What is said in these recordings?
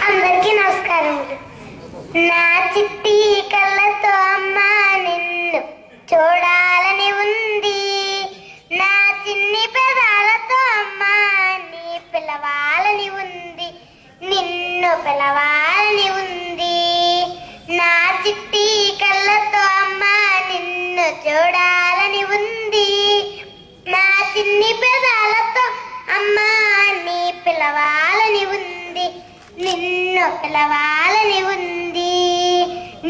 అందరికీ నమస్కారం. నా చిట్టి కళ్ళతో అమ్మ నిన్ను చూడాలని ఉంది. నా చిన్ని పెదాలతో అమ్మ నీ పిలవాలని ఉంది. నిన్ను పిలవాలని ఉంది. నా చిట్టి కళ్ళతో అమ్మ నిన్ను చూడాలని ఉంది. నా చిన్ని పెదాలతో అమ్మ నీ పిలవాలని ఉంది. నిన్ను పిలవాలని ఉంది.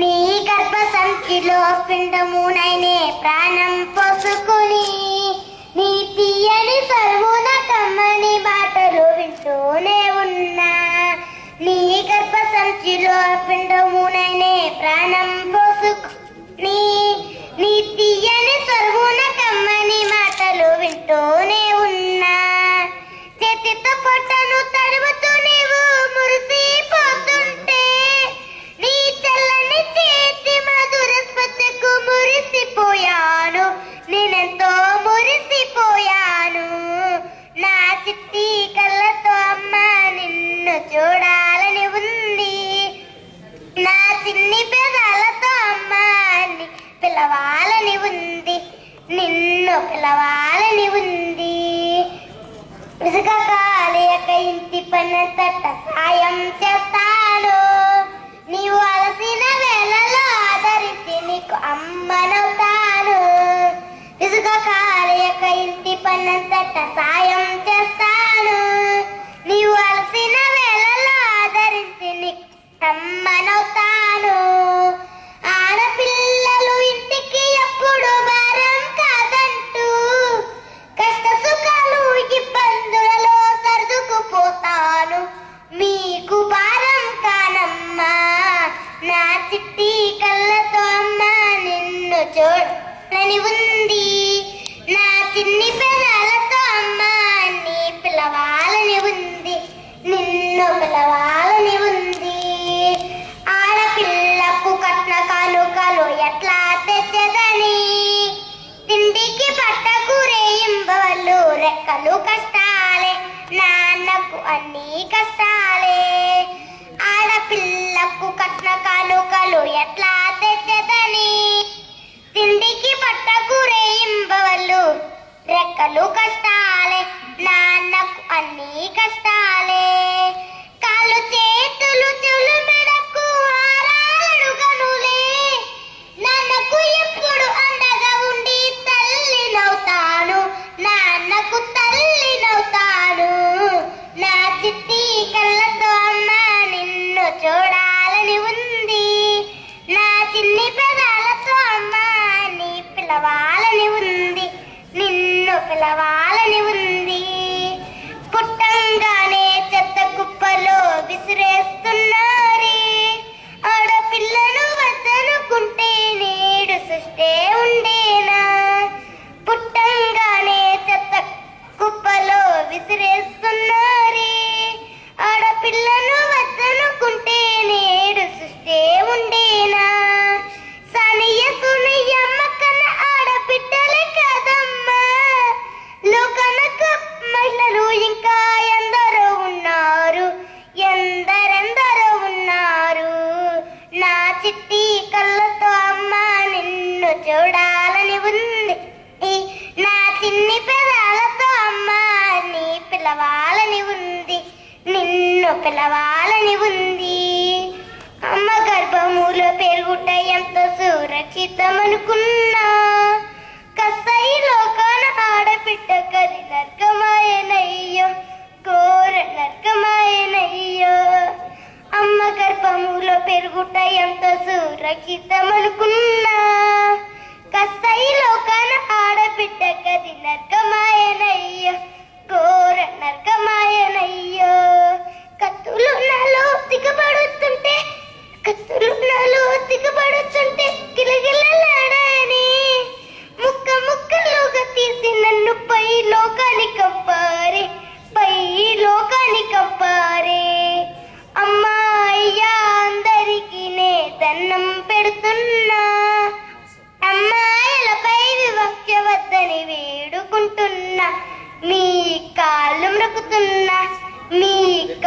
నీ గర్భ సంచిలో పిండమునైనే ప్రాణం పోసుకుని నీ తీయని సర్వున కమ్మని మాటలు వింటూనే ఉన్నా. నీ గర్భ సంచిలో పిండమునైనే ప్రాణం పోసుకుని నీ తీయని సర్వున కమ్మని మాటలు వింటూనే ఉన్నా. చేతితో పొట్టను తడుముతూ నీవు మురిసిపోతుంటే నీ చల్లని చేతి మధుర స్పర్శకు మురిసిపోయాను. నేనెంతో మురిసిపోయాను. నా చిట్టి కళ్ళతో అమ్మ నిన్ను చూడాలని ఉంది. నా చిన్ని పెదాలతో అమ్మ పిలవాలని ఉంది. నిన్ను పిలవాలని ఉంది. విసుక కాలేక ఇంటి పని తట్ట సాయం చేస్తాను. నీవు అలసిన వేళలో ఆదరించి నీకు అమ్మనవుతాను. విసుక కాలేక ఇంటి పని తట్ట సాయం చేస్తాను. నీవు అలసిన వేళలో ఆదరించి నీకు అమ్మనవుతాను. ఆడపిల్లలు ఇంటికి ఎప్పుడు భారం కాదంటూ కష్ట సుఖాలు ఇబ్బందులలో సర్దుకుపోతాను. మీకు భారం కానమ్మా. నా చిట్టి కళ్ళతో అమ్మ నిన్ను చూడాలని ఉంది. నా చిన్ని పెదాలతో అమ్మ నీ పిలవాలని ఉంది. నిన్ను పిలవాలని ఉంది. ఆడపిల్లకు కట్న కానుకలు ఎట్లా తెచ్చదని తిండికి పట్టకు రేయింబవళ్ళు రెక్కలు కష్టాలే. నాన్నకు అన్ని కష్టాలే. ఆడపిల్లకు కట్న కానుకలు ఎట్లా తెచ్చదని తిండికి పట్టకు రేయింబవళ్ళు రెక్కలు కష్టాలే. నాన్నకు అన్ని కష్టాలే. కాళ్ళు చేతులు చెవులు మెడకు హారాలు కనులే. నాన్నకు ఎప్పుడు అండగా ఉండి తల్లినవుతాను. నాన్నకు తల్లినవుతాను. నా చిట్టి కళ్ళతో అమ్మ నిన్ను చూడాలని ఉంది. నా చిన్ని పెదాలతో అమ్మ నీ పిలవాలని ఉంది. నిన్ను పిలవాలని ఉంది. పుట్టంగానే చెత్త కుప్పలో విసిరేస్తున్నారే. ఆడపిల్లను వద్దనుకుంటే నేడు సృష్టే ఉండేనా. పుట్టంగానే చెత్త కుప్పలో విసిరేస్తున్నారే. ఆడపిల్లను వద్దనుకుంటే నేడు సృష్టే ఉండేనా. సనియ సునియ అమ్మకన్న ఆడబిడ్డలే కదమ్మా. లోకనకు మహిళలు ఇంకా ఎందరో ఉన్నారు. ఎందరెందరో ఉన్నారు. నా చిట్టి కళ్ళతో అమ్మ నిన్ను చూడాలని ఉంది. నా చిన్ని పెదాలతో అమ్మ నీ పిలవాలని ఉంది. నిన్ను పిలవాలని ఉంది. అమ్మ గర్భములో పెరుగుట ఎంతో సురక్షితమనుకున్నా కసైలో కాన ఆడబిడ్డ కది నర్కమాయనయ్యో. ఘోర నర్కమాయనయ్యో. అమ్మ గర్భములో పెరుగుట ఎంతో సురక్షితమనుకున్నా కసైలో కాన ఆడబిడ్డ కది నర్కమాయనయ్యో. ఘోర నర్కమాయనయ్యో. కత్తులు నాలో దిగబడుతుంటే గిలగిలలాడని ముక్క ముక్కలుగా తీసి నన్ను పై లోకానికి పంపారే. అమ్మా అయ్యా అందరికీ నే దండం పెడుతున్నా.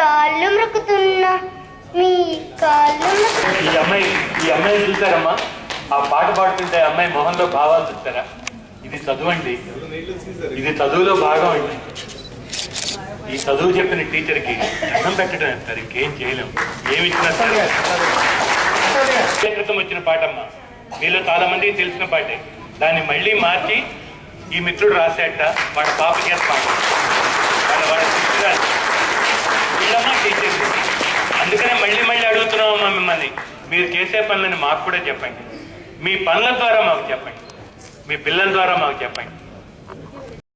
కాళ్ళు మృక్కుతున్నా, మీ కాళ్ళు ఈ అమ్మాయి చూసారమ్మా, ఆ పాట పాడుతుంటే అమ్మాయి మొహంలో భావాలు చూస్తారా? ఇది చదువు అండి, ఇది చదువులో భాగం అండి. ఈ చదువు చెప్పిన టీచర్కి అన్నం పెట్టడం అంటారు, ఇంకేం చేయలేము. ఏమి ఇచ్చినా సరే. క్రితం వచ్చిన పాటమ్మా, మీలో చాలా మందికి తెలిసిన పాటే. దాన్ని మళ్ళీ మార్చి ఈ మిత్రుడు రాసేట వాడ పాప చేసి పాట, వాడ శిష్యురాలు వీళ్ళమ్మా టీచర్లు. అందుకనే మళ్ళీ అడుగుతున్నామమ్మా మిమ్మల్ని, మీరు చేసే పనులని మాకు కూడా చెప్పండి. మీ పనుల ద్వారా మాకు చెప్పండి, మీ పిల్లల ద్వారా మాకు చెప్పండి.